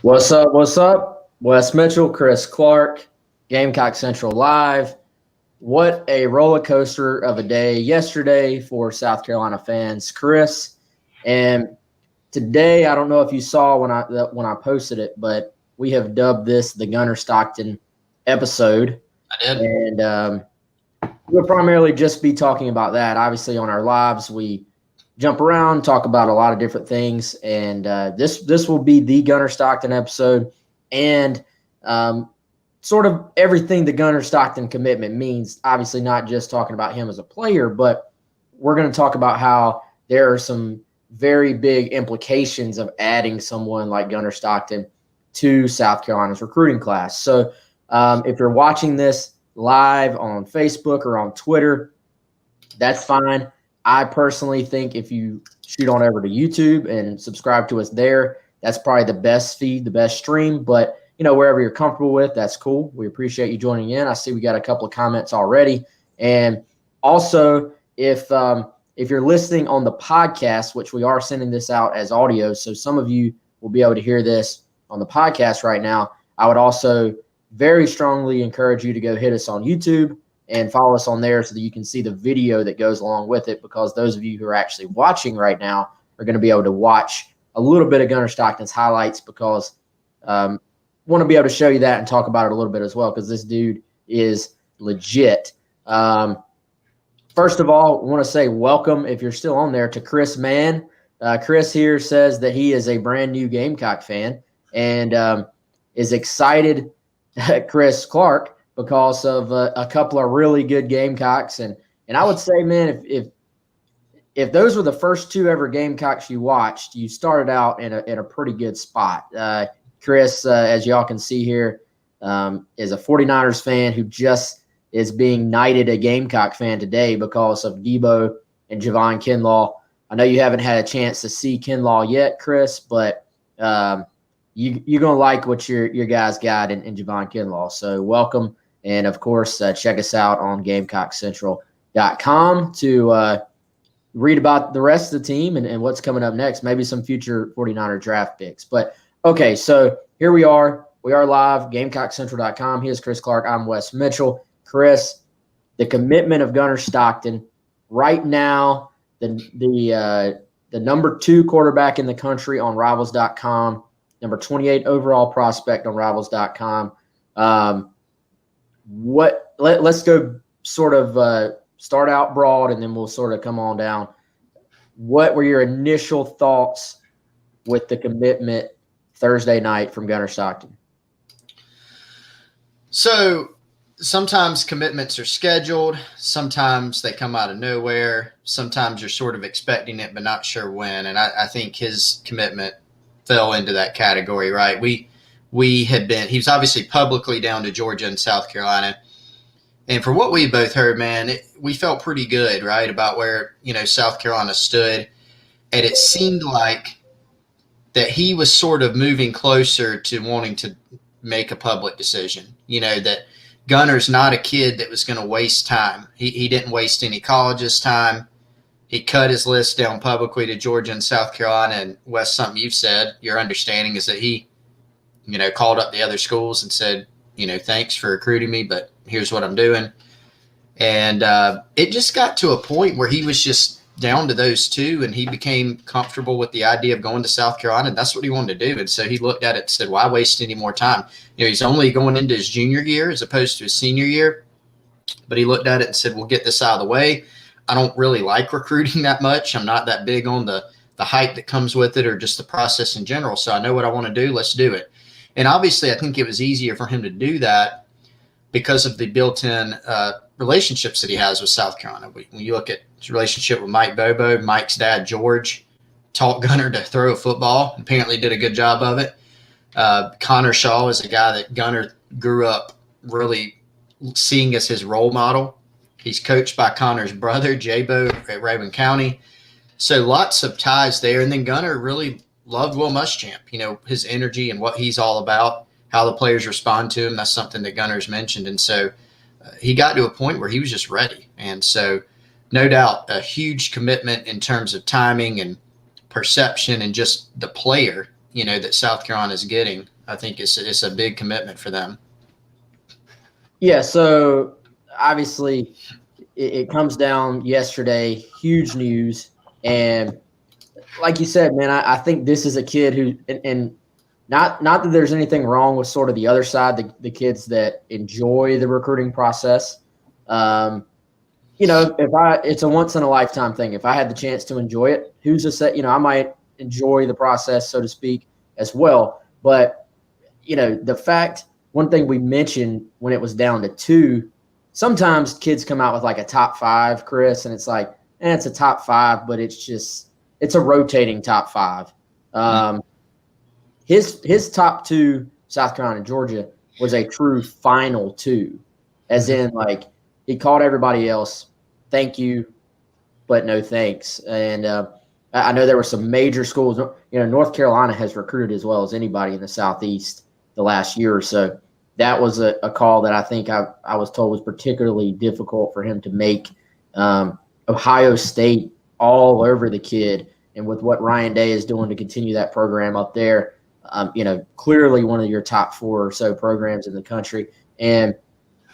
What's up? What's up? Wes Mitchell, Chris Clark, Gamecock Central Live. What a roller coaster of a day yesterday for South Carolina fans, Chris. And today, I don't know if you saw when I posted it, but we have dubbed this the Gunner Stockton episode. I did. And we'll primarily just be talking about that. Obviously, on our lives, we jump around, talk about a lot of different things, and this will be the Gunner Stockton episode, and sort of everything the Gunner Stockton commitment means. Obviously, not just talking about him as a player, but we're going to talk about how there are some very big implications of adding someone like Gunner Stockton to South Carolina's recruiting class. So if you're watching this live on Facebook or on Twitter, that's fine. I personally think if you shoot on over to YouTube and subscribe to us there, that's probably the best feed, the best stream. But, wherever you're comfortable with, that's cool. We appreciate you joining in. I see we got a couple of comments already. And also, if you're listening on the podcast, which we are sending this out as audio, so some of you will be able to hear this on the podcast right now, I would also very strongly encourage you to go hit us on YouTube and follow us on there so that you can see the video that goes along with it, because those of you who are actually watching right now are going to be able to watch a little bit of Gunner Stockton's highlights, because want to be able to show you that and talk about it a little bit as well, because this dude is legit. First of all, I want to say welcome, if you're still on there, to Chris Mann. Chris here says that he is a brand new Gamecock fan and is excited, Chris Clark, because of a couple of really good Gamecocks. And I would say, man, if those were the first two ever Gamecocks you watched, you started out in a pretty good spot. Chris, as y'all can see here, is a 49ers fan who just is being knighted a Gamecock fan today because of Debo and Javon Kinlaw. I know you haven't had a chance to see Kinlaw yet, Chris, but you're going to like what your guys got in Javon Kinlaw. So welcome. And, of course, check us out on GamecockCentral.com to read about the rest of the team and what's coming up next, maybe some future 49er draft picks. But, okay, so here we are. We are live, GamecockCentral.com. He is Chris Clark. I'm Wes Mitchell. Chris, the commitment of Gunner Stockton, right now, the number 2 quarterback in the country on Rivals.com, number 28 overall prospect on Rivals.com. Let's go sort of start out broad, and then we'll sort of come on down. What were your initial thoughts with the commitment Thursday night from Gunner Stockton? So sometimes commitments are scheduled. Sometimes they come out of nowhere. Sometimes you're sort of expecting it, but not sure when. And I think his commitment fell into that category, right? he was obviously publicly down to Georgia and South Carolina. And for what we both heard, man, we felt pretty good, right, about where, South Carolina stood. And it seemed like that he was sort of moving closer to wanting to make a public decision, that Gunner's not a kid that was going to waste time. He didn't waste any college's time. He cut his list down publicly to Georgia and South Carolina. And Wes, something you've said, your understanding is that he, called up the other schools and said, thanks for recruiting me, but here's what I'm doing. And it just got to a point where he was just down to those two, and he became comfortable with the idea of going to South Carolina. And that's what he wanted to do. And so he looked at it and said, why waste any more time? He's only going into his junior year as opposed to his senior year. But he looked at it and said, we'll get this out of the way. I don't really like recruiting that much. I'm not that big on the hype that comes with it or just the process in general. So I know what I want to do. Let's do it. And obviously, I think it was easier for him to do that because of the built-in relationships that he has with South Carolina. When you look at his relationship with Mike Bobo, Mike's dad, George, taught Gunner to throw a football, apparently did a good job of it. Connor Shaw is a guy that Gunner grew up really seeing as his role model. He's coached by Connor's brother, J-Bo, at Raven County. So lots of ties there. And then Gunner really loved Will Muschamp, his energy and what he's all about, how the players respond to him. That's something that Gunner's mentioned. And so he got to a point where he was just ready. And so no doubt a huge commitment in terms of timing and perception and just the player, that South Carolina is getting. I think it's a big commitment for them. Yeah, so obviously it comes down yesterday, huge news. And like you said, man, I think this is a kid who, and not that there's anything wrong with sort of the other side, the kids that enjoy the recruiting process. It's a once in a lifetime thing. If I had the chance to enjoy it, who's to say, I might enjoy the process, so to speak, as well. But, the fact, one thing we mentioned when it was down to 2, sometimes kids come out with like a top 5, Chris, and it's like, it's a top 5, but it's a rotating top 5. His top 2, South Carolina and Georgia, was a true final 2, as in like he called everybody else, thank you, but no thanks. And I know there were some major schools. North Carolina has recruited as well as anybody in the Southeast the last year or so. That was a call that I think I was told was particularly difficult for him to make. Ohio State all over the kid, and with what Ryan Day is doing to continue that program up there, clearly one of your top 4 or so programs in the country. And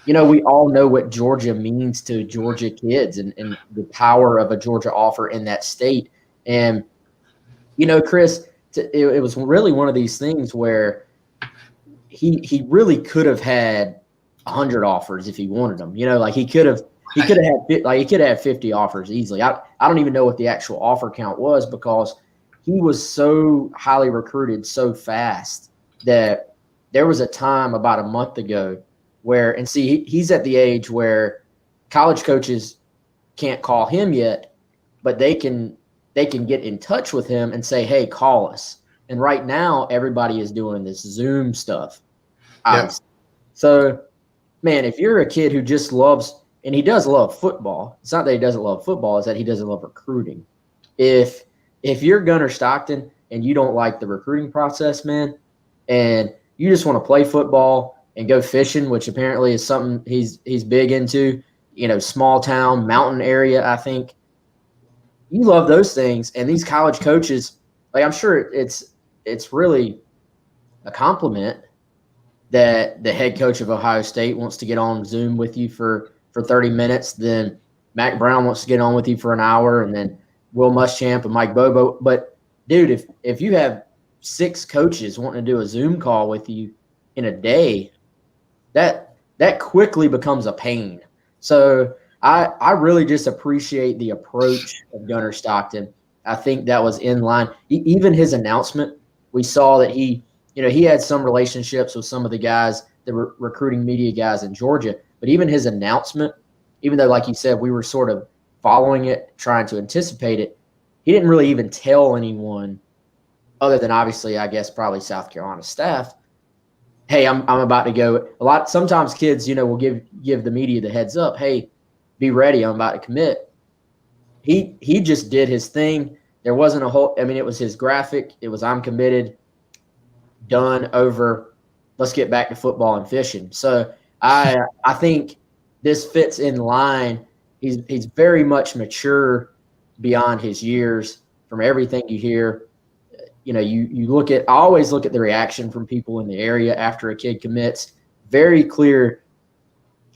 we all know what Georgia means to Georgia kids and the power of a Georgia offer in that state. And, Chris, it was really one of these things where he really could have had 100 offers if he wanted them. He could have had 50 offers easily. I don't even know what the actual offer count was, because he was so highly recruited so fast that there was a time about a month ago where, and see, he's at the age where college coaches can't call him yet, but they can get in touch with him and say, hey, call us. And right now, everybody is doing this Zoom stuff. Yep. So, man, if you're a kid who just loves, and he does love football, it's not that he doesn't love football, it's that he doesn't love recruiting. If you're Gunner Stockton and you don't like the recruiting process, man, and you just want to play football and go fishing, which apparently is something he's big into, small town, mountain area, I think. You love those things, and these college coaches, like, I'm sure it's really a compliment that the head coach of Ohio State wants to get on Zoom with you for 30 minutes, then Mac Brown wants to get on with you for an hour, and then Will Muschamp and Mike Bobo. But, dude, if you have 6 coaches wanting to do a Zoom call with you in a day, that quickly becomes a pain. So I really just appreciate the approach of Gunner Stockton. I think that was in line. Even his announcement, we saw that he had some relationships with some of the guys, the recruiting media guys in Georgia. But even his announcement, even though, like you said, we were sort of following it, trying to anticipate it, he didn't really even tell anyone other than, obviously, I guess probably South Carolina staff, hey, I'm about to go. Sometimes kids, will give the media the heads up, hey, be ready, I'm about to commit. He just did his thing. There wasn't it was his graphic. It was, I'm committed, done, over, let's get back to football and fishing. So I think this fits in line. He's very much mature beyond his years from everything you hear. I always look at the reaction from people in the area after a kid commits. Very clear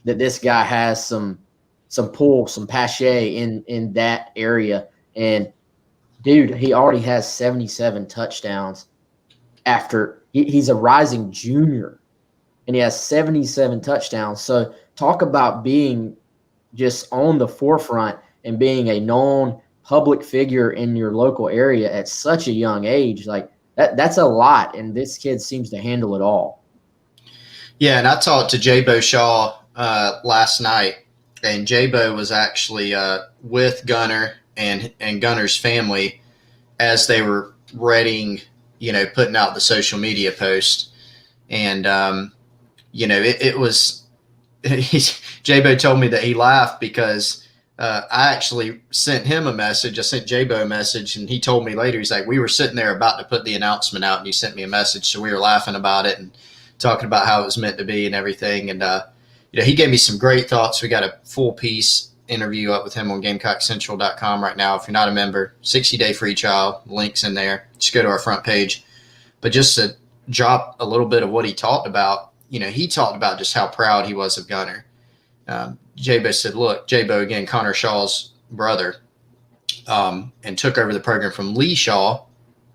that this guy has some pull, some cachet in that area. And, dude, he already has 77 touchdowns after he's a rising junior, and he has 77 touchdowns. So talk about being just on the forefront and being a known public figure in your local area at such a young age. Like that's a lot, and this kid seems to handle it all. Yeah, and I talked to J-Bo Shaw last night, and J-Bo was actually with Gunner and Gunner's family as they were reading, putting out the social media post. And, it was J-Bo told me that he laughed because I actually sent him a message. I sent J-Bo a message, and he told me later, he's like, we were sitting there about to put the announcement out, and he sent me a message. So we were laughing about it and talking about how it was meant to be and everything. And, he gave me some great thoughts. We got a full piece interview up with him on GamecockCentral.com right now. If you're not a member, 60-day free trial, links in there. Just go to our front page. But just drop a little bit of what he talked about. He talked about just how proud he was of Gunner. Jabo said, look, Jabo, again, Connor Shaw's brother, and took over the program from Lee Shaw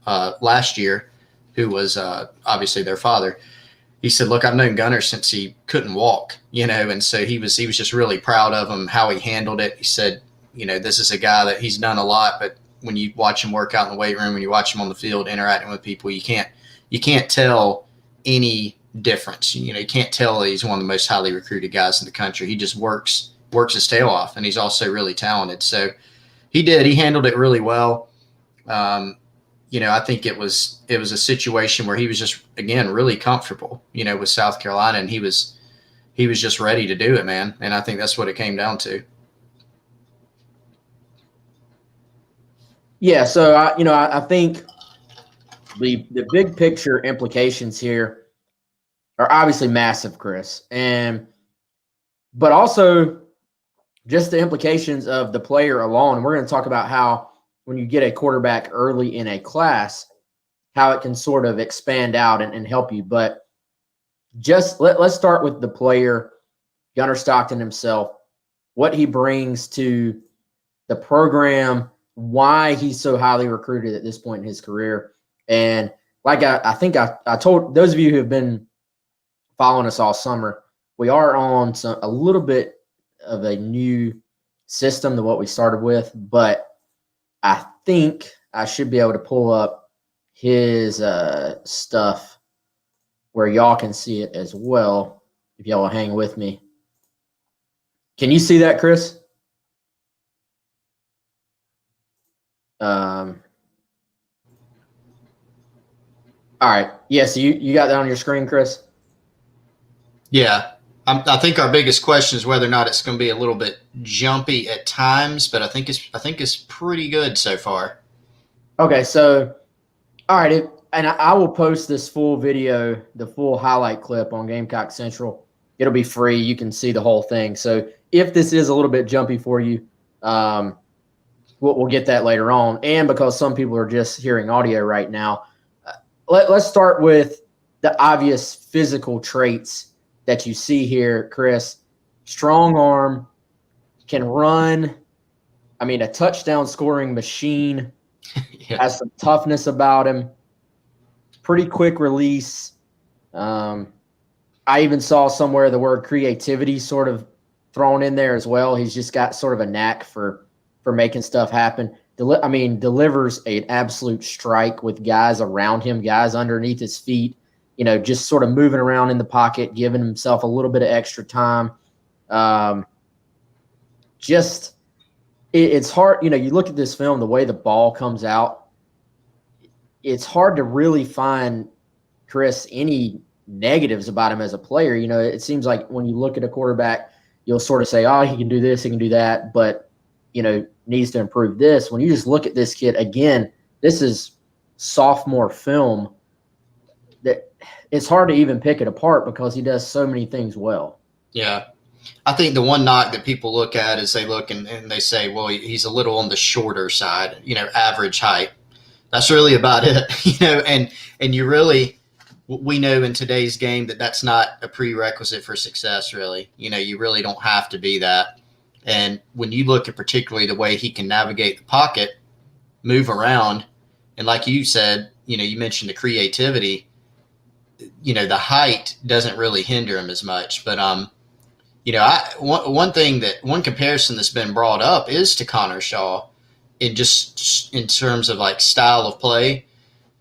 last year, who was obviously their father. He said, look, I've known Gunner since he couldn't walk, and so he was just really proud of him, how he handled it. He said, this is a guy that he's done a lot, but when you watch him work out in the weight room, when you watch him on the field interacting with people, you can't tell any difference. You can't tell that he's one of the most highly recruited guys in the country. He just works his tail off, and he's also really talented. So he handled it really well. I think it was a situation where he was just, again, really comfortable, with South Carolina, and he was just ready to do it, man. And I think that's what it came down to. Yeah. So I think the big picture implications here are obviously massive, Chris, but also just the implications of the player alone. We're going to talk about how when you get a quarterback early in a class, how it can sort of expand out and help you. But just let's start with the player, Gunner Stockton himself, what he brings to the program, why he's so highly recruited at this point in his career. And like I think I told those of you who have been following us all summer, we are on a little bit of a new system than what we started with, but I think I should be able to pull up his stuff where y'all can see it as well, if y'all will hang with me. Can you see that, Chris? All right. Yeah, so you got that on your screen, Chris? Yeah. I think our biggest question is whether or not it's going to be a little bit jumpy at times, but I think it's pretty good so far. Okay, so all right, and I will post this full video, the full highlight clip on Gamecock Central. It'll be free. You can see the whole thing. So if this is a little bit jumpy for you, we'll get that later on. And because some people are just hearing audio right now, let's start with the obvious physical traits that you see here, Chris. Strong arm, can run. I mean, a touchdown scoring machine. Yeah. Has some toughness about him. Pretty quick release. I even saw somewhere the word creativity sort of thrown in there as well. He's just got sort of a knack for making stuff happen. Delivers an absolute strike with guys around him, guys underneath his feet. Just sort of moving around in the pocket, giving himself a little bit of extra time. It's hard. You look at this film, the way the ball comes out, it's hard to really find, Chris, any negatives about him as a player. It seems like when you look at a quarterback, you'll sort of say, oh, he can do this, he can do that, but, needs to improve this. When you just look at this kid, again, this is sophomore film, that it's hard to even pick it apart because he does so many things well. Yeah. I think the one knock that people look at is they look and they say, well, he's a little on the shorter side, average height. That's really about it, and you really, we know in today's game that that's not a prerequisite for success, really. You really don't have to be that. And when you look at particularly the way he can navigate the pocket, move around, and like you said, you mentioned the creativity, the height doesn't really hinder him as much. But, one comparison that's been brought up is to Connor Shaw in terms of like style of play.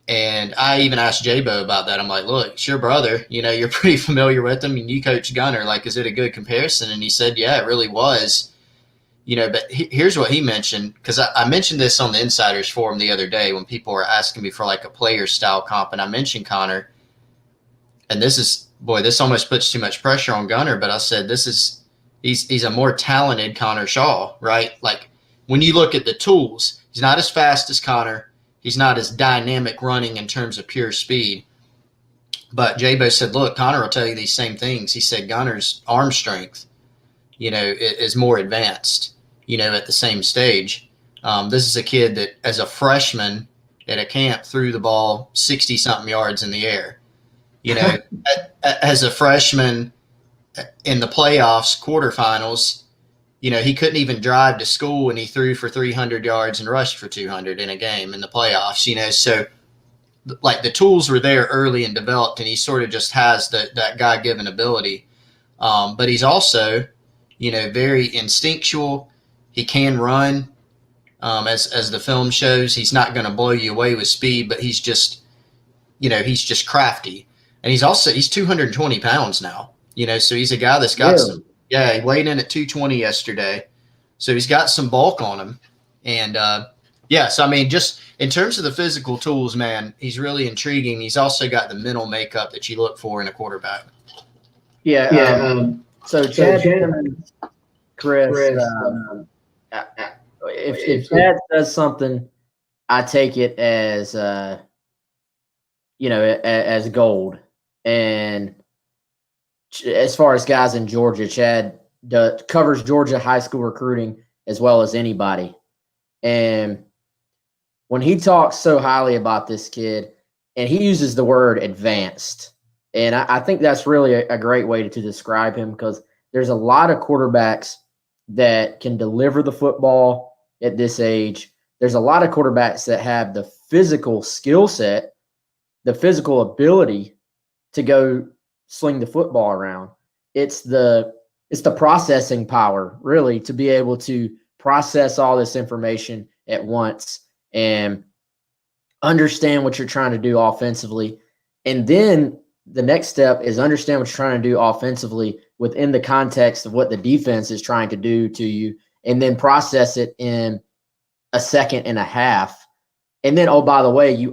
And I even asked Jabo about that. I'm like, look, it's your brother, you're pretty familiar with him and you coach Gunner. Like, is it a good comparison? And he said, yeah, it really was. But here's what he mentioned, because I mentioned this on the Insiders Forum the other day when people were asking me for like a player style comp, and I mentioned Connor. And this almost puts too much pressure on Gunner, but I said he's a more talented Connor Shaw, right? Like when you look at the tools, he's not as fast as Connor. He's not as dynamic running in terms of pure speed. But Jabo said, look, Connor will tell you these same things. He said Gunner's arm strength, is more advanced, at the same stage. This is a kid that as a freshman at a camp threw the ball 60-something yards in the air. You know, as a freshman in the playoffs, quarterfinals, you know, he couldn't even drive to school and he threw for 300 yards and rushed for 200 in a game in the playoffs, you know. So, like, the tools were there early and developed, and he sort of just has that God given ability. But he's also, you know, very instinctual. He can run. As the film shows, he's not going to blow you away with speed, but he's just, you know, he's just crafty. And he's 220 pounds now, you know, so he's a guy that's got some, yeah, he weighed in at 220 yesterday. So he's got some bulk on him. And, so I mean, just in terms of the physical tools, man, he's really intriguing. He's also got the mental makeup that you look for in a quarterback. Yeah. So Chad, Chris, if Chad does something, I take it as as gold. And as far as guys in Georgia, Chad covers Georgia high school recruiting as well as anybody. And when he talks so highly about this kid, and he uses the word advanced, and I think that's really a great way to describe him, because there's a lot of quarterbacks that can deliver the football at this age. There's a lot of quarterbacks that have the physical skill set, the physical ability to go sling the football around. It's the processing power, really, to be able to process all this information at once and understand what you're trying to do offensively. And then the next step is understand what you're trying to do offensively within the context of what the defense is trying to do to you, and then process it in a second and a half. And then, oh, by the way, you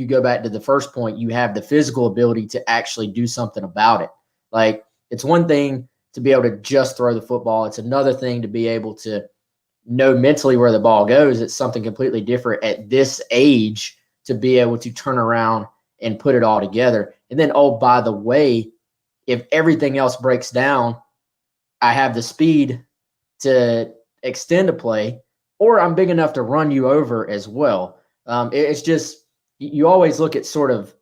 go back to the first point, you have the physical ability to actually do something about it. Like, it's one thing to be able to just throw the football. It's another thing to be able to know mentally where the ball goes. It's something completely different at this age to be able to turn around and put it all together. And then, oh, by the way, if everything else breaks down, I have the speed to extend a play, or I'm big enough to run you over as well. It's just, you always look at sort of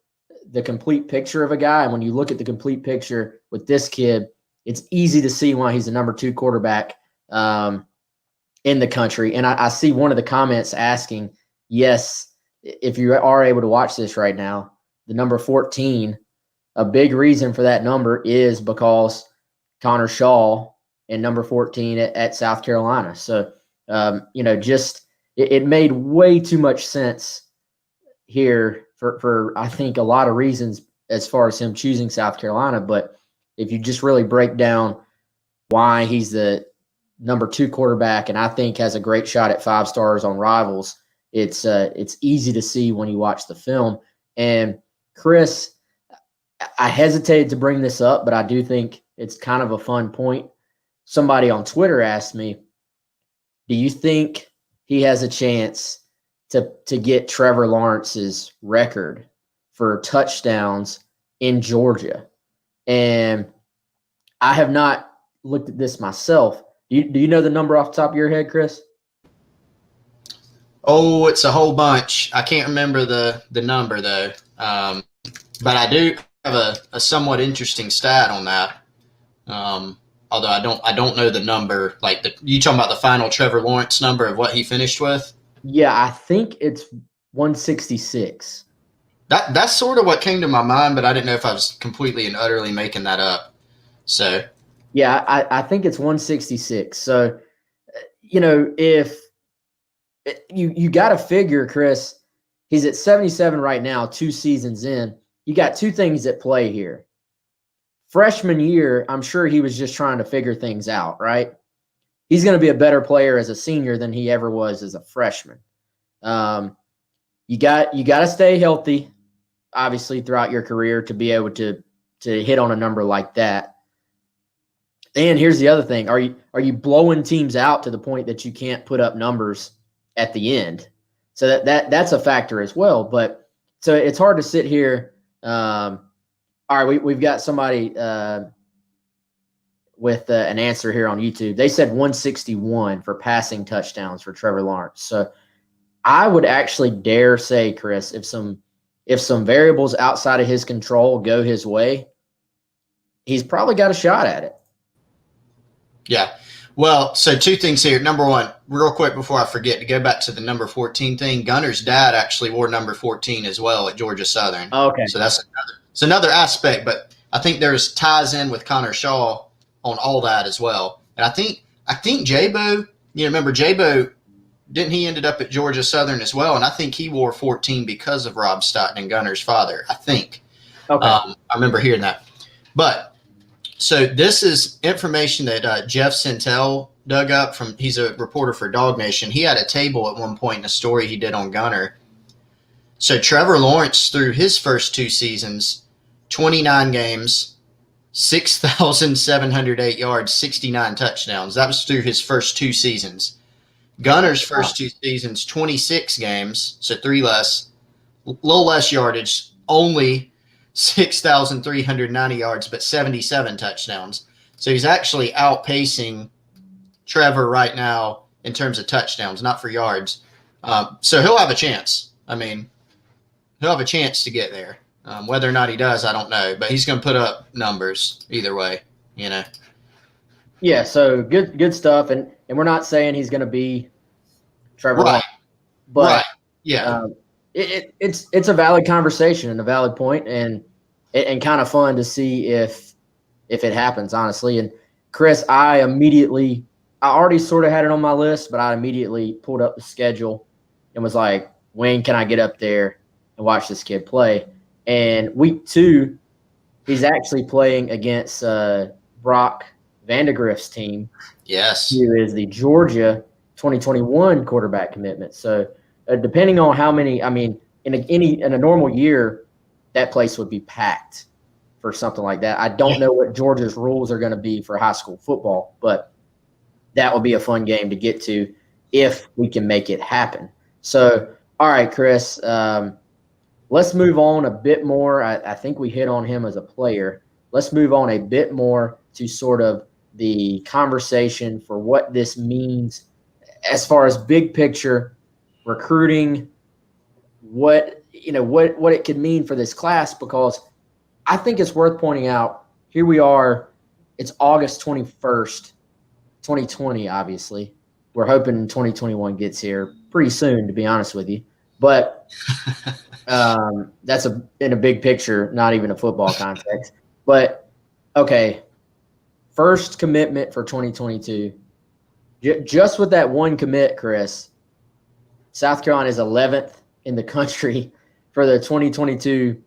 the complete picture of a guy. And when you look at the complete picture with this kid, it's easy to see why he's the number 2 quarterback in the country. And I see one of the comments asking, yes, if you are able to watch this right now, the number 14, a big reason for that number is because Connor Shaw and number 14 at South Carolina. So, it made way too much sense here for I think a lot of reasons as far as him choosing South Carolina. But if you just really break down why he's the number 2 quarterback, and I think has a great shot at 5 stars on Rivals, it's easy to see when you watch the film. And Chris, I hesitated to bring this up, but I do think it's kind of a fun point. Somebody on Twitter asked me, do you think he has a chance to get Trevor Lawrence's record for touchdowns in Georgia? And I have not looked at this myself. Do you know the number off the top of your head, Chris? Oh, it's a whole bunch. I can't remember the number, though. But I do have a somewhat interesting stat on that. Although I don't know the number. Like, you talking about the final Trevor Lawrence number of what he finished with? Yeah, I think it's 166. That's sort of what came to my mind, but I didn't know if I was completely and utterly making that up. So, yeah, I think it's 166. So, if you got to figure, Chris, he's at 77 right now, 2 seasons in. You got 2 things at play here. Freshman year, I'm sure he was just trying to figure things out, right? He's going to be a better player as a senior than he ever was as a freshman. You got to stay healthy, obviously, throughout your career to be able to hit on a number like that. And here's the other thing: are you blowing teams out to the point that you can't put up numbers at the end? So that's a factor as well. But so it's hard to sit here. All right, we've got somebody with an answer here on YouTube. They said 161 for passing touchdowns for Trevor Lawrence. So I would actually dare say, Chris, if some if some variables outside of his control go his way, he's probably got a shot at it. Yeah. Well, so two things here. Number one, real quick before I forget, to go back to the number 14 thing, Gunner's dad actually wore number 14 as well at Georgia Southern. Okay. So that's another aspect, but I think there's ties in with Connor Shaw on all that as well. And I think Jabo, remember Jabo, didn't he ended up at Georgia Southern as well? And I think he wore 14 because of Rob Stockton and Gunner's father, I think. Okay. I remember hearing that. But so this is information that Jeff Sintel dug up from. He's a reporter for Dog Nation. He had a table at one point in a story he did on Gunner. So Trevor Lawrence, through his first two seasons, 29 games, 6,708 yards, 69 touchdowns. That was through his first two seasons. Gunner's first two seasons, 26 games, so three less, a little less yardage, only 6,390 yards, but 77 touchdowns. So he's actually outpacing Trevor right now in terms of touchdowns, not for yards. So he'll have a chance. I mean, he'll have a chance to get there. Whether or not he does, I don't know. But he's going to put up numbers either way, Yeah, so good stuff. And we're not saying he's going to be Trevor Lawrence, but right. Yeah. It's a valid conversation and a valid point, and kind of fun to see if it happens, honestly. And Chris, I already sort of had it on my list, but I immediately pulled up the schedule and was like, when can I get up there and watch this kid play? And week 2, he's actually playing against Brock Vandegrift's team. Yes. Who is the Georgia 2021 quarterback commitment. So depending on how many, in a normal year, that place would be packed for something like that. I don't know what Georgia's rules are going to be for high school football, but that would be a fun game to get to if we can make it happen. So, all right, Chris, let's move on a bit more. I think we hit on him as a player. Let's move on a bit more to sort of the conversation for what this means as far as big picture recruiting, what it could mean for this class, because I think it's worth pointing out, here we are, it's August 21st, 2020, obviously. We're hoping 2021 gets here pretty soon, to be honest with you. But that's in a big picture, not even a football context. But, okay, first commitment for 2022. Just with that one commit, Chris, South Carolina is 11th in the country for the 2022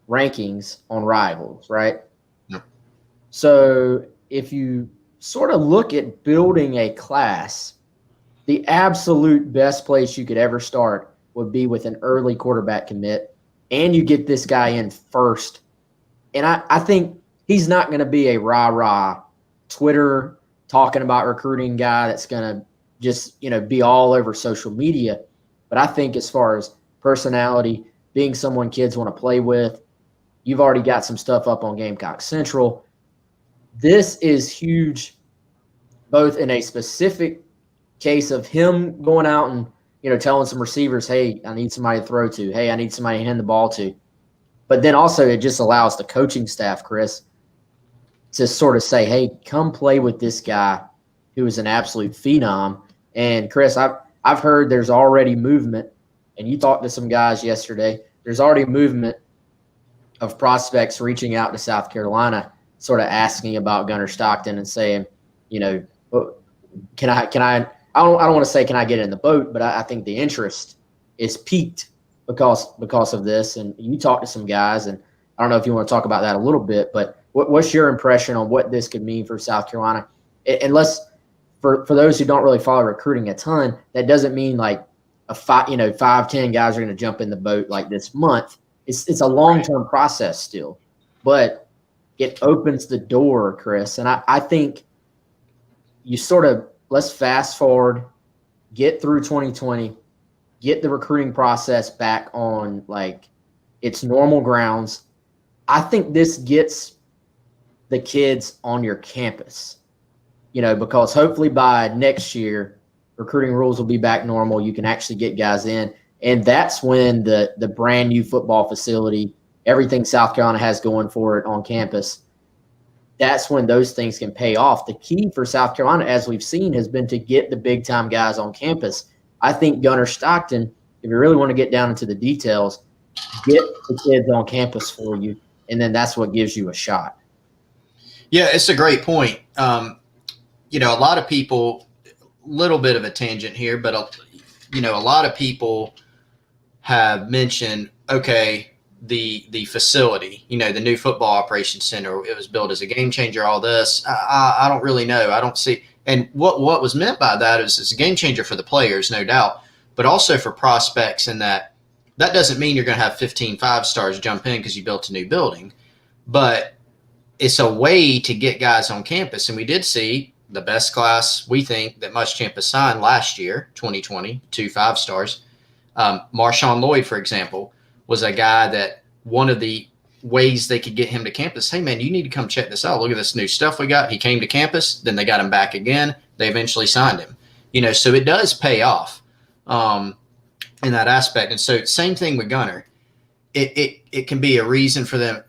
rankings on Rivals, right? Yep. So if you sort of look at building a class, the absolute best place you could ever start would be with an early quarterback commit, and you get this guy in first. And I think he's not going to be a rah-rah Twitter talking about recruiting guy that's going to just, be all over social media. But I think as far as personality, being someone kids want to play with, you've already got some stuff up on Gamecock Central. This is huge, both in a specific case of him going out and, telling some receivers, hey, I need somebody to throw to. Hey, I need somebody to hand the ball to. But then also it just allows the coaching staff, Chris, to sort of say, hey, come play with this guy who is an absolute phenom. And, Chris, I've heard there's already movement, and you talked to some guys yesterday, there's already movement of prospects reaching out to South Carolina, sort of asking about Gunner Stockton and saying, can I I don't want to say can I get in the boat, but I think the interest is peaked because of this. And you talked to some guys, and I don't know if you want to talk about that a little bit, but what's your impression on what this could mean for South Carolina? Unless for those who don't really follow recruiting a ton, that doesn't mean like 5-10 guys are going to jump in the boat like this month. It's a long-term process still, but it opens the door, Chris. And I think you sort of, let's fast forward, get through 2020, get the recruiting process back on like its normal grounds. I think this gets the kids on your campus, because hopefully by next year, recruiting rules will be back normal. You can actually get guys in. And that's when the brand new football facility, everything South Carolina has going for it on campus, that's when those things can pay off. The key for South Carolina, as we've seen, has been to get the big-time guys on campus. I think Gunner Stockton, if you really want to get down into the details, get the kids on campus for you, and then that's what gives you a shot. Yeah, it's a great point. A lot of people, little bit of a tangent here, but a lot of people have mentioned, okay, the facility, the new football operations center, it was built as a game changer, all this. I don't really know. I don't see. And what was meant by that is it's a game changer for the players, no doubt, but also for prospects, in that doesn't mean you're going to have 15 5-stars jump in because you built a new building, but it's a way to get guys on campus. And we did see the best class, we think, that Muschamp has signed last year, 2020, 2 5-stars. Marshawn Lloyd, for example, was a guy that one of the ways they could get him to campus, hey, man, you need to come check this out. Look at this new stuff we got. He came to campus. Then they got him back again. They eventually signed him. So it does pay off in that aspect. And so same thing with Gunner. It can be a reason for them,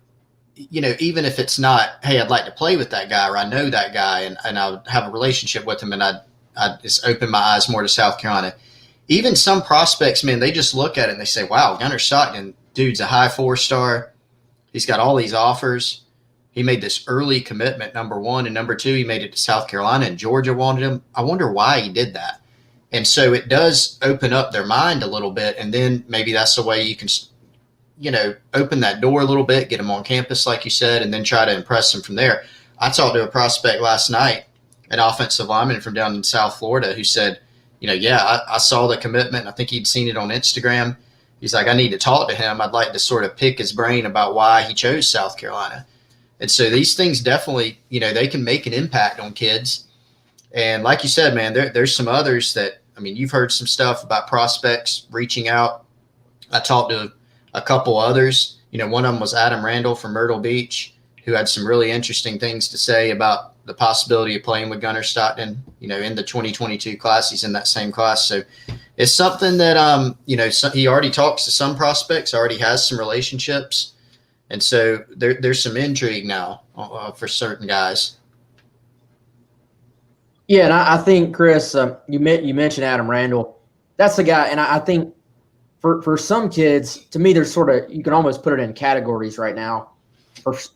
even if it's not, hey, I'd like to play with that guy, or I know that guy and I would have a relationship with him, and I just open my eyes more to South Carolina. Even some prospects, man, they just look at it and they say, wow, Gunner Stockton, dude's a high 4-star. He's got all these offers. He made this early commitment, number one. And number two, he made it to South Carolina, and Georgia wanted him. I wonder why he did that. And so it does open up their mind a little bit. And then maybe that's the way you can, open that door a little bit, get them on campus, like you said, and then try to impress them from there. I talked to a prospect last night, an offensive lineman from down in South Florida, who said, I saw the commitment. I think he'd seen it on Instagram. He's like, I need to talk to him. I'd like to sort of pick his brain about why he chose South Carolina. And so these things definitely, they can make an impact on kids. And like you said, man, there's some others that, you've heard some stuff about prospects reaching out. I talked to a couple others. One of them was Adam Randall from Myrtle Beach, who had some really interesting things to say about the possibility of playing with Gunner Stockton, in the 2022 class. He's in that same class. So it's something that, he already talks to some prospects, already has some relationships. And so there's some intrigue now for certain guys. Yeah, and I think, Chris, you mentioned Adam Randall. That's the guy, and I think for some kids, to me, there's sort of, you can almost put it in categories right now.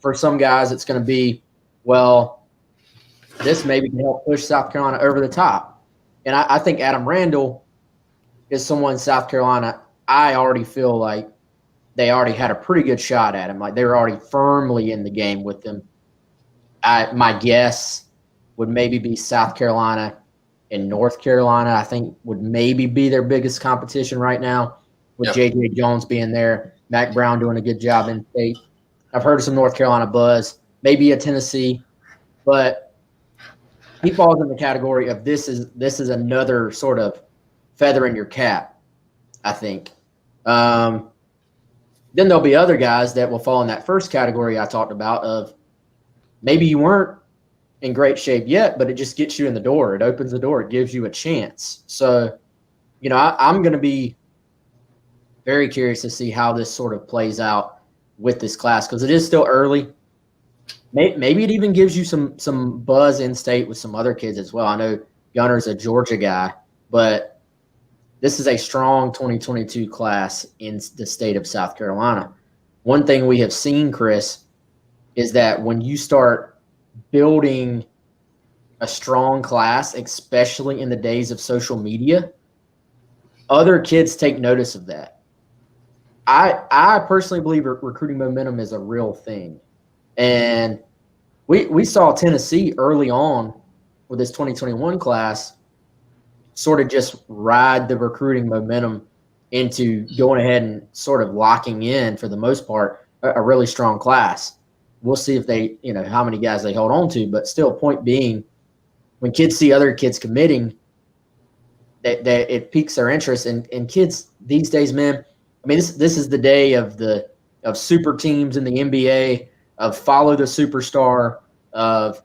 For some guys, it's going to be, well, this maybe can help push South Carolina over the top. And I think Adam Randall is someone, South Carolina, I already feel like they already had a pretty good shot at him. Like, they were already firmly in the game with him. My guess would maybe be South Carolina and North Carolina, I think, would maybe be their biggest competition right now, with J.J. Jones being there, Mac Brown doing a good job in state. I've heard some North Carolina buzz, maybe a Tennessee, but he falls in the category of this is another sort of feather in your cap, I think. Then there'll be other guys that will fall in that first category I talked about, of maybe you weren't in great shape yet, but it just gets you in the door. It opens the door. It gives you a chance. So, I'm going to be very curious to see how this sort of plays out with this class, because it is still early. Maybe it even gives you some buzz in state with some other kids as well. I know Gunner's a Georgia guy, but this is a strong 2022 class in the state of South Carolina. One thing we have seen, Chris, is that when you start building a strong class, especially in the days of social media, other kids take notice of that. I personally believe recruiting momentum is a real thing. And we saw Tennessee early on with this 2021 class sort of just ride the recruiting momentum into going ahead and sort of locking in, for the most part, a really strong class. We'll see if they, how many guys they hold on to, but still, point being, when kids see other kids committing, that it piques their interest. And kids these days, man, this is the day of super teams in the NBA, of follow the superstar, of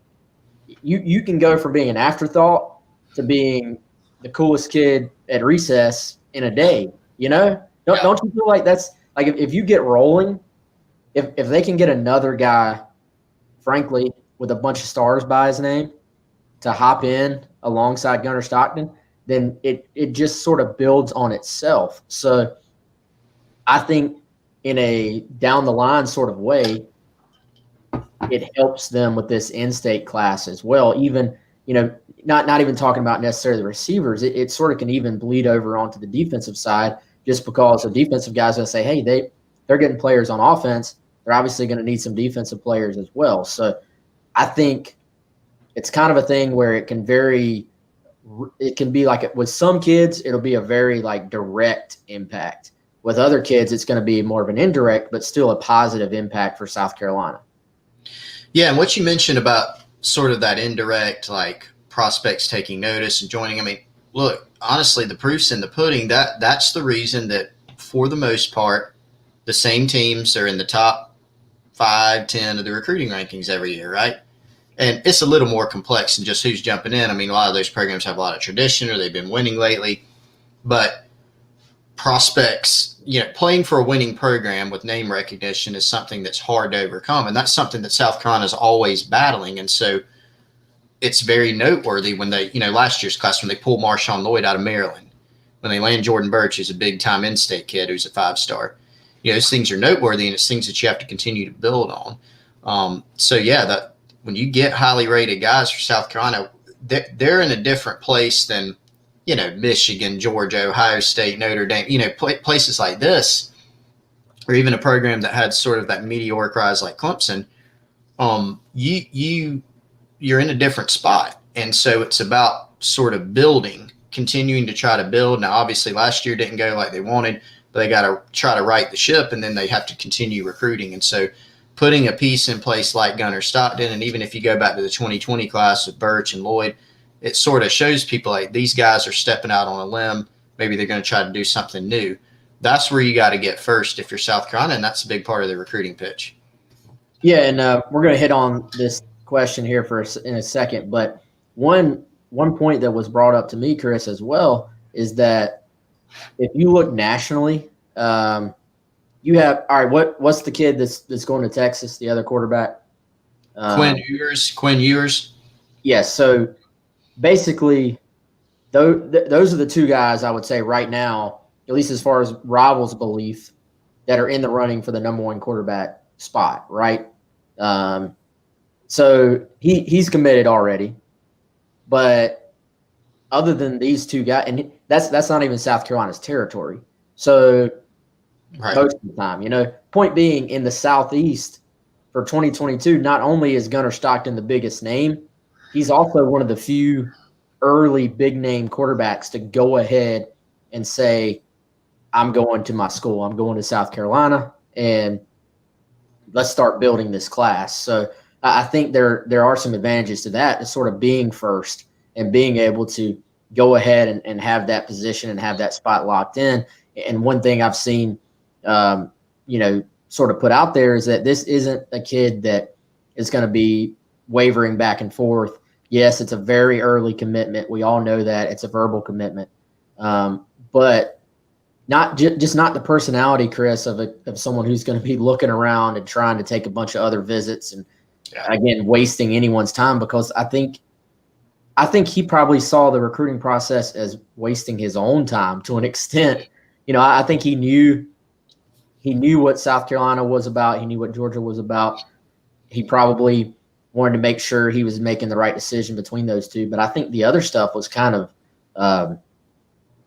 you can go from being an afterthought to being the coolest kid at recess in a day. You know, don't you feel like that's like if you get rolling, if they can get another guy, frankly, with a bunch of stars by his name to hop in alongside Gunner Stockton, then it just sort of builds on itself. So I think in a down the line sort of way, it helps them with this in-state class as well. Even, not even talking about necessarily the receivers, it sort of can even bleed over onto the defensive side, just because the defensive guys are going to say, hey, they're getting players on offense. They're obviously going to need some defensive players as well. So I think it's kind of a thing where it can be like with some kids, it'll be a very like direct impact. With other kids, it's going to be more of an indirect, but still a positive impact for South Carolina. Yeah, and what you mentioned about sort of that indirect, like prospects taking notice and joining. I mean, look, honestly, the proof's in the pudding. That's the reason that, for the most part, the same teams are in the top 5, 10 of the recruiting rankings every year, right? And it's a little more complex than just who's jumping in. I mean, a lot of those programs have a lot of tradition or they've been winning lately. But prospects, playing for a winning program with name recognition is something that's hard to overcome. And that's something that South Carolina is always battling. And so it's very noteworthy when they, last year's class, when they pull Marshawn Lloyd out of Maryland, when they land Jordan Birch, who's a big-time in-state kid who's a 5-star. Those things are noteworthy, and it's things that you have to continue to build on. That when you get highly rated guys for South Carolina, they're in a different place than, Michigan, Georgia, Ohio State, Notre Dame, places like this, or even a program that had sort of that meteoric rise like Clemson. You're in a different spot. And so it's about sort of continuing to try to build. Now, obviously, last year didn't go like they wanted, but they got to try to right the ship, and then they have to continue recruiting. And so putting a piece in place like Gunner Stockton, and even if you go back to the 2020 class with Birch and Lloyd, it sort of shows people like these guys are stepping out on a limb. Maybe they're going to try to do something new. That's where you got to get first if you're South Carolina, and that's a big part of the recruiting pitch. Yeah, and we're going to hit on this question here in a second, but one point that was brought up to me, Chris, as well, is that if you look nationally, you have what's the kid that's going to Texas, the other quarterback? Quinn Ewers. Yes, so basically those are the two guys I would say right now, at least as far as Rivals' belief, that are in the running for the number one quarterback spot, right? So he's committed already, but other than these two guys, and that's not even South Carolina's territory. So right. Most of the time, point being, in the Southeast for 2022, not only is Gunner Stockton the biggest name, he's also one of the few early big name quarterbacks to go ahead and say, I'm going to my school. I'm going to South Carolina, and let's start building this class. So I think there are some advantages to that, to sort of being first and being able to go ahead and have that position and have that spot locked in. And one thing I've seen, sort of put out there is that this isn't a kid that is going to be wavering back and forth. Yes, it's a very early commitment. We all know that it's a verbal commitment, but not just not the personality, Chris, of someone who's going to be looking around and trying to take a bunch of other visits and again wasting anyone's time, because I think he probably saw the recruiting process as wasting his own time to an extent. I think he knew what South Carolina was about. He knew what Georgia was about. He probably wanted to make sure he was making the right decision between those two. But I think the other stuff was kind of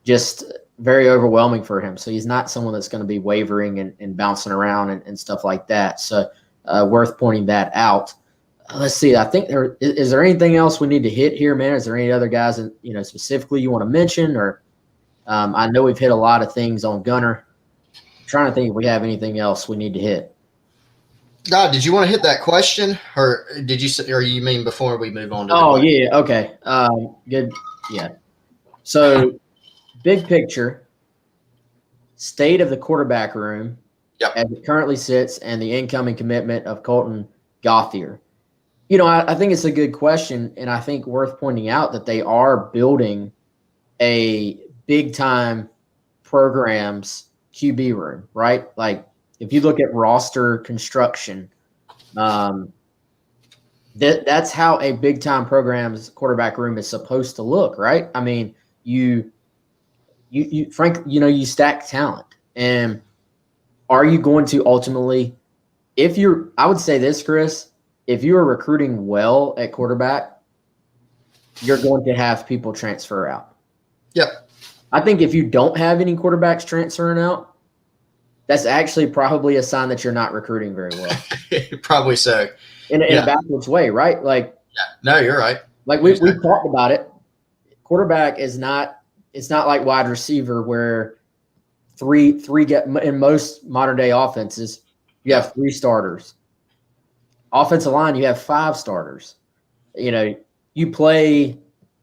just very overwhelming for him. So he's not someone that's going to be wavering and bouncing around and stuff like that. So worth pointing that out. Let's see. I think is there anything else we need to hit here, man? Is there any other guys that, specifically you want to mention? Or I know we've hit a lot of things on Gunner. I'm trying to think if we have anything else we need to hit. Did you want to hit that question, or you mean before we move on to? Yeah. Okay. Good. Yeah. So, big picture, state of the quarterback room as it currently sits, and the incoming commitment of Colton Gauthier. I think it's a good question, and I think worth pointing out that they are building a big-time program's QB room, right? Like if you look at roster construction, that's how a big time program's quarterback room is supposed to look, right? I mean, you stack talent, and are you going to ultimately, I would say this, Chris, if you are recruiting well at quarterback, you're going to have people transfer out. Yep. I think if you don't have any quarterbacks transferring out, that's actually probably a sign that you're not recruiting very well. Probably so. In a backwards way, right? Like, no, you're right. Like we've talked about it. Quarterback is not. It's not like wide receiver where three get in most modern day offenses. You have 3 starters. Offensive line, you have 5 starters. You play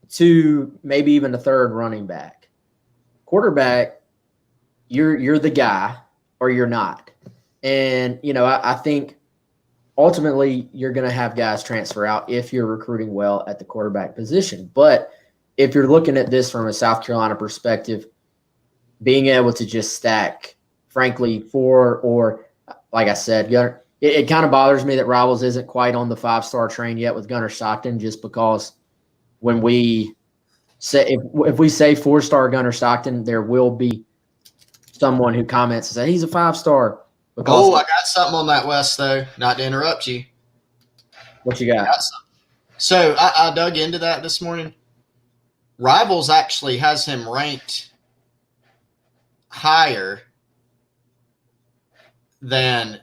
2, maybe even a 3rd running back. Quarterback, you're the guy or you're not. And I think ultimately you're going to have guys transfer out if you're recruiting well at the quarterback position. But if you're looking at this from a South Carolina perspective, being able to just stack, frankly, 4 or like I said, it kind of bothers me that Rivals isn't quite on the 5-star train yet with Gunner Stockton, just because when we say if we say 4-star Gunner Stockton, there will be someone who comments and says he's a 5-star. I got something on that, Wes, though. Not to interrupt you. What you got? So I dug into that this morning. Rivals actually has him ranked higher than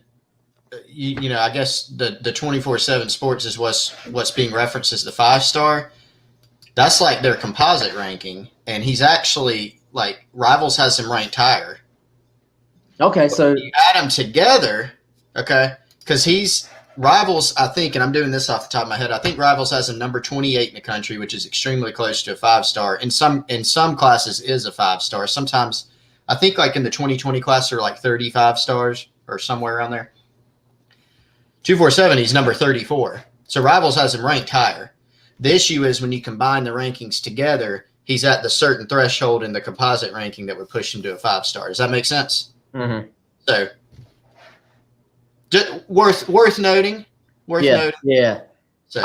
I guess the 24/7 Sports is what's being referenced as the 5-star. That's like their composite ranking, and he's actually like Rivals has him ranked higher. Okay, so you add them together, okay, because he's Rivals, I think, and I'm doing this off the top of my head, I think Rivals has a number 28 in the country, which is extremely close to a 5-star. In some classes is a 5-star. Sometimes, I think like in the 2020 class, there are like 35 stars or somewhere around there. 247, he's number 34. So Rivals has him ranked higher. The issue is when you combine the rankings together, he's at the certain threshold in the composite ranking that would push him to a 5-star. Does that make sense? Mm-hmm. So, just worth noting. Noting. Yeah. So,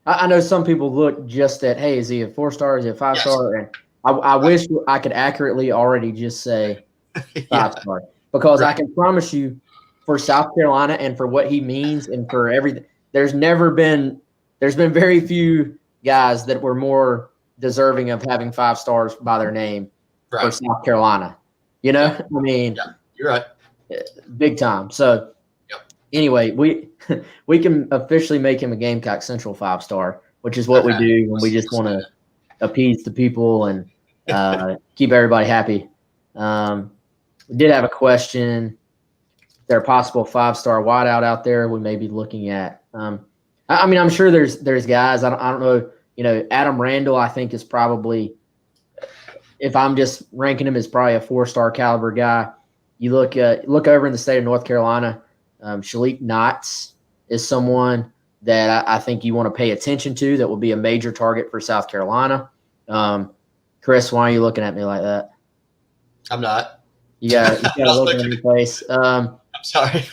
I know some people look just at, hey, is he a 4-star? Is he a 5-star? Yes. And I wish I could accurately already just say 5-star because right. I can promise you, for South Carolina and for what he means and for everything, there's been very few guys that were more deserving of having 5 stars by their name for South Carolina. I mean, you're right, big time. So. Anyway, we can officially make him a Gamecock Central 5-star, which is what we do when we just want to appease the people and keep everybody happy. We did have a question. Is there a possible 5-star wideout out there we may be looking at? I'm sure there's guys. I don't know. Adam Randall, I think, is probably, if I'm just ranking him, as probably a 4-star caliber guy. You look over in the state of North Carolina. Shalik Knotts is someone that I think you want to pay attention to that will be a major target for South Carolina. Chris, why are you looking at me like that? I'm not. You got a look on your face. I'm sorry.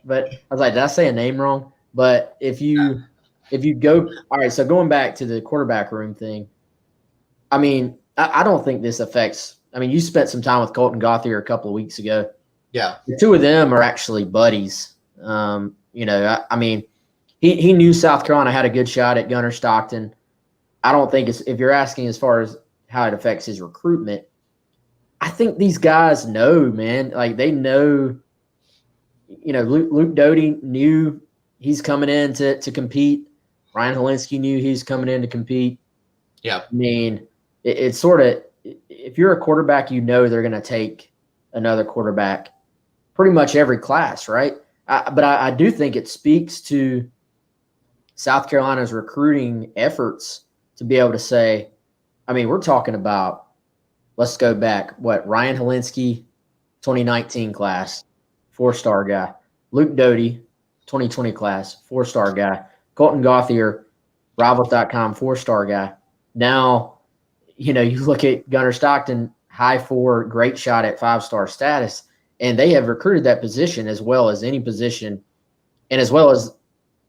but I was like, did I say a name wrong? But if you go – all right, so going back to the quarterback room thing, I mean, I don't think this affects – I mean, you spent some time with Colton Gauthier a couple of weeks ago. Yeah. The 2 of them are actually buddies. I mean, he knew South Carolina had a good shot at Gunner Stockton. I don't think if you're asking as far as how it affects his recruitment, I think these guys know, man. Like, they know, Luke Doty knew he's coming in to compete. Ryan Helinski knew he was coming in to compete. Yeah. I mean, it's sort of, if you're a quarterback, they're going to take another quarterback pretty much every class, right? But I do think it speaks to South Carolina's recruiting efforts to be able to say, I mean, we're talking about, let's go back, Ryan Helinski, 2019 class, 4-star guy. Luke Doty, 2020 class, 4-star guy. Colton Gauthier, Rivals.com, 4-star guy. Now, you look at Gunner Stockton, high 4, great shot at 5-star status, and they have recruited that position as well as any position, and as well as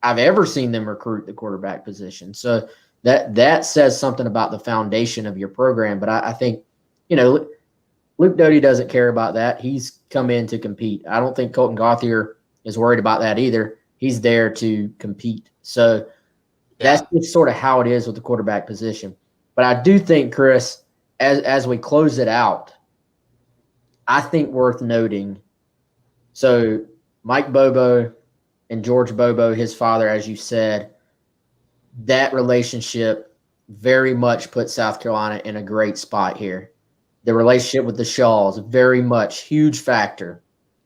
I've ever seen them recruit the quarterback position. So that says something about the foundation of your program. But I think, Luke Doty doesn't care about that. He's come in to compete. I don't think Colton Gauthier is worried about that either. He's there to compete. So that's just sort of how it is with the quarterback position. But I do think, Chris, as we close it out, I think worth noting, so Mike Bobo and George Bobo, his father, as you said, that relationship very much put South Carolina in a great spot here. The relationship with the Shaws, very much huge factor,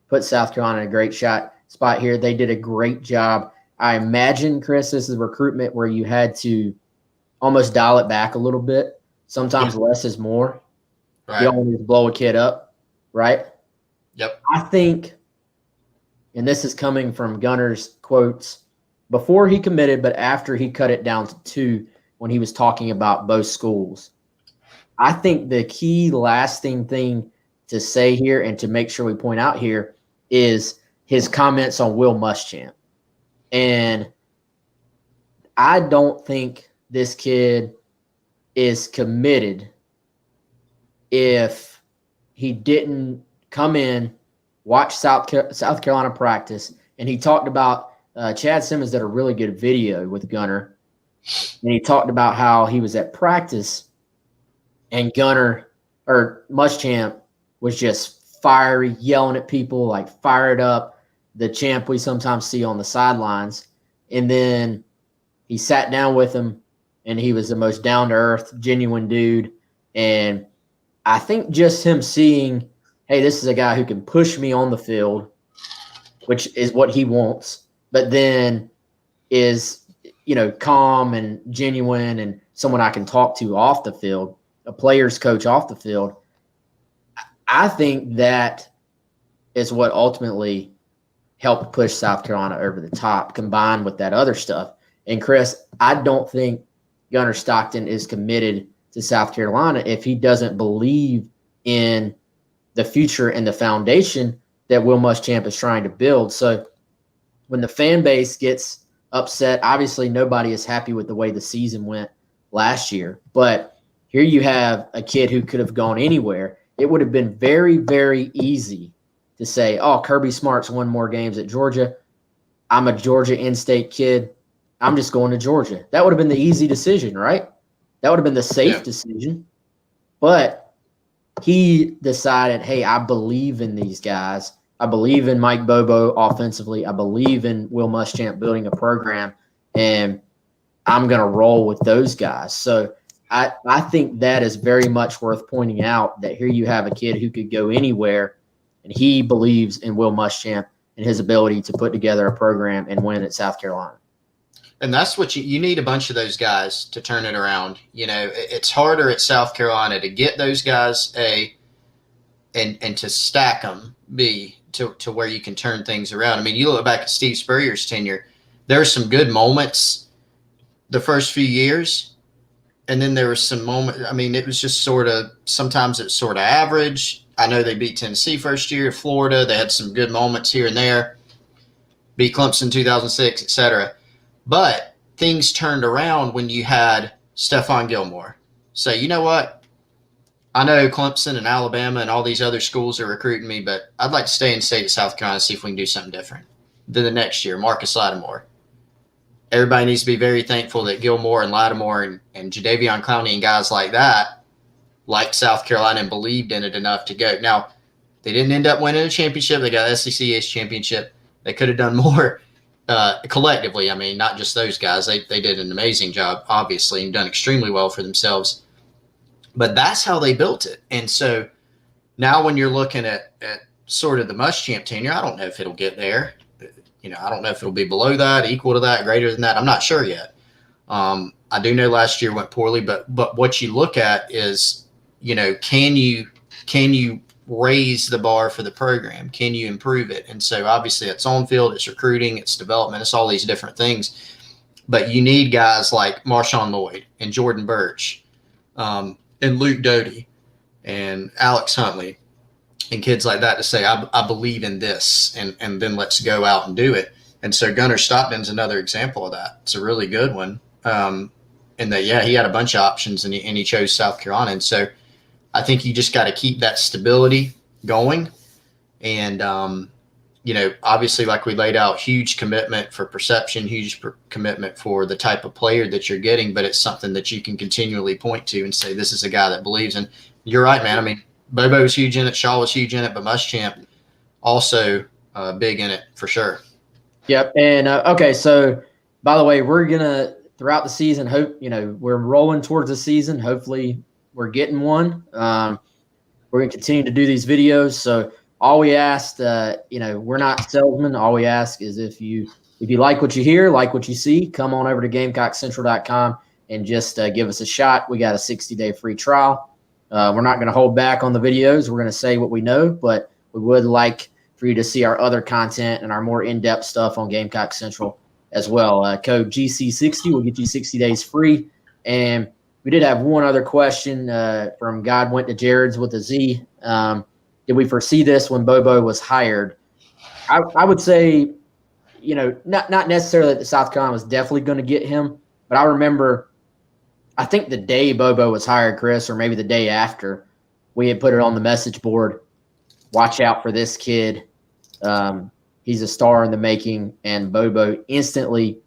put South Carolina in a great spot here. They did a great job. I imagine, Chris, this is recruitment where you had to almost dial it back a little bit. Sometimes less is more. Right. You don't need to blow a kid up, right? Yep. I think, and this is coming from Gunner's quotes, before he committed, but after he cut it down to 2 when he was talking about both schools. I think the key lasting thing to say here and to make sure we point out here is his comments on Will Muschamp. And I don't think this kid is committed if he didn't come in, watch South Carolina practice, and he talked about Chad Simmons did a really good video with Gunner, and he talked about how he was at practice and Gunner or Muschamp was just fiery, yelling at people, like fired up, the champ we sometimes see on the sidelines. And then he sat down with him, and he was the most down-to-earth, genuine dude. And I think just him seeing, hey, this is a guy who can push me on the field, which is what he wants, but then is, calm and genuine and someone I can talk to off the field, a player's coach off the field. I think that is what ultimately helped push South Carolina over the top, combined with that other stuff. And Chris, I don't think Gunner Stockton is committed to South Carolina if he doesn't believe in the future and the foundation that Will Muschamp is trying to build. So when the fan base gets upset, obviously nobody is happy with the way the season went last year. But here you have a kid who could have gone anywhere. It would have been very, very easy to say, oh, Kirby Smart's won more games at Georgia. I'm a Georgia in-state kid. I'm just going to Georgia. That would have been the easy decision, right? That would have been the safe decision. But he decided, hey, I believe in these guys. I believe in Mike Bobo offensively. I believe in Will Muschamp building a program, and I'm going to roll with those guys. So I think that is very much worth pointing out, that here you have a kid who could go anywhere, and he believes in Will Muschamp and his ability to put together a program and win at South Carolina. And that's what you need, a bunch of those guys to turn it around. It's harder at South Carolina to get those guys, A, and to stack them, B, to where you can turn things around. I mean, you look back at Steve Spurrier's tenure, there are some good moments the first few years. And then there was some moments, I mean, it was just sometimes it's sort of average. I know they beat Tennessee first year, Florida. They had some good moments here and there. Beat Clemson 2006, etc. But things turned around when you had Stephon Gilmore say, you know what? I know Clemson and Alabama and all these other schools are recruiting me, but I'd like to stay in the state of South Carolina and see if we can do something different. Then the next year, Marcus Lattimore. Everybody needs to be very thankful that Gilmore and Lattimore and Jadeveon Clowney and guys like that liked South Carolina and believed in it enough to go. Now, they didn't end up winning a championship. They got SEC East championship. They could have done more collectively. I mean, not just those guys. They did an amazing job, obviously, and done extremely well for themselves. But that's how they built it. And so now when you're looking at sort of the Muschamp tenure, I don't know if it'll get there. I don't know if it'll be below that, equal to that, greater than that. I'm not sure yet. I do know last year went poorly, but what you look at is, can you raise the bar for the program? Can you improve it? And so obviously it's on field, it's recruiting, it's development, it's all these different things. But you need guys like Marshawn Lloyd and Jordan Birch and Luke Doty and Alex Huntley and kids like that to say, I believe in this, and then let's go out and do it. And so Gunner Stockton's another example of that. It's a really good one. And that, yeah, he had a bunch of options and he chose South Carolina. And so I think you just got to keep that stability going. And, obviously, like we laid out, huge commitment for perception, commitment for the type of player that you're getting, but it's something that you can continually point to and say, this is a guy that believes in. You're right, man. I mean, Bobo was huge in it. Shaw was huge in it, but Muschamp also big in it for sure. Yep. And okay, so by the way, we're gonna throughout the season hope we're rolling towards the season. Hopefully, we're getting one. We're gonna continue to do these videos. So all we ask, we're not salesmen. All we ask is if you like what you hear, like what you see, come on over to GamecockCentral.com and just give us a shot. We got a 60-day free trial. We're not going to hold back on the videos. We're going to say what we know, but we would like for you to see our other content and our more in-depth stuff on Gamecock Central as well. Code GC60 will get you 60 days free. And we did have one other question from God Went to Jared's with a Z. Did we foresee this when Bobo was hired? I would say, not necessarily that South Carolina was definitely going to get him, but I remember, I think the day Bobo was hired, Chris, or maybe the day after, we had put it on the message board. Watch out for this kid. He's a star in the making, and Bobo instantly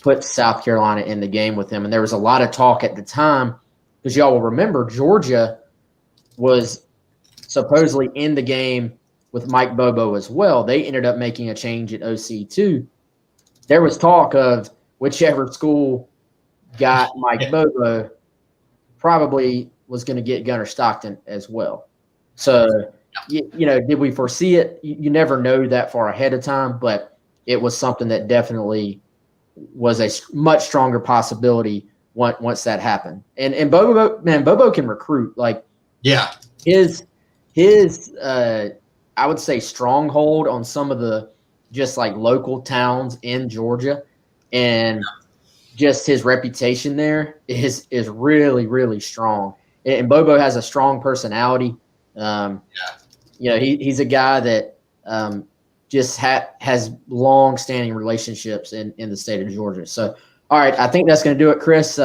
put South Carolina in the game with him. And there was a lot of talk at the time, because y'all will remember Georgia was supposedly in the game with Mike Bobo as well. They ended up making a change at OC too. There was talk of whichever school got Mike Bobo probably was going to get Gunner Stockton as well. So, did we foresee it? You never know that far ahead of time, but it was something that definitely was a much stronger possibility once that happened. And Bobo can recruit. Like, yeah, his I would say stronghold on some of the just like local towns in Georgia, and just his reputation there is really, really strong. And Bobo has a strong personality. He's a guy that just has long-standing relationships in the state of Georgia. So, all right, I think that's going to do it, Chris.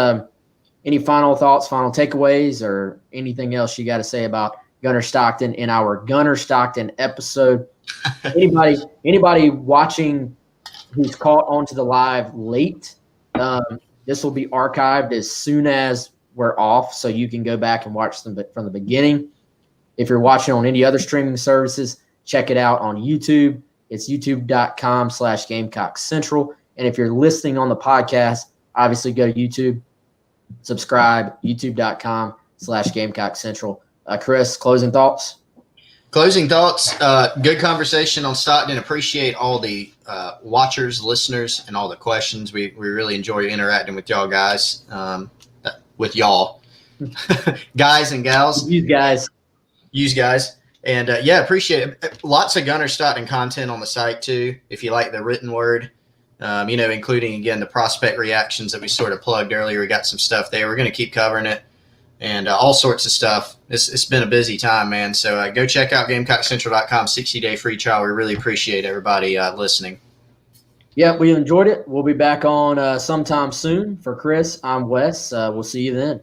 Any final thoughts, final takeaways, or anything else you got to say about Gunner Stockton in our Gunner Stockton episode? Anybody watching who's caught onto the live late, this will be archived as soon as we're off, so you can go back and watch them from the beginning. If you're watching on any other streaming services, check it out on YouTube. It's youtube.com/GamecockCentral. And if you're listening on the podcast, obviously go to YouTube, subscribe, youtube.com/GamecockCentral. Chris, closing thoughts? Closing thoughts. Good conversation on Stockton. Appreciate all the watchers, listeners, and all the questions. We really enjoy interacting with y'all guys, with y'all, guys and gals. Use guys. And appreciate it. Lots of Gunner Stockton content on the site too, if you like the written word, including, again, the prospect reactions that we sort of plugged earlier. We got some stuff there. We're going to keep covering it, and all sorts of stuff. It's been a busy time, man. So go check out GamecockCentral.com, 60-day free trial. We really appreciate everybody listening. Yeah, we enjoyed it. We'll be back on sometime soon. For Chris, I'm Wes. We'll see you then.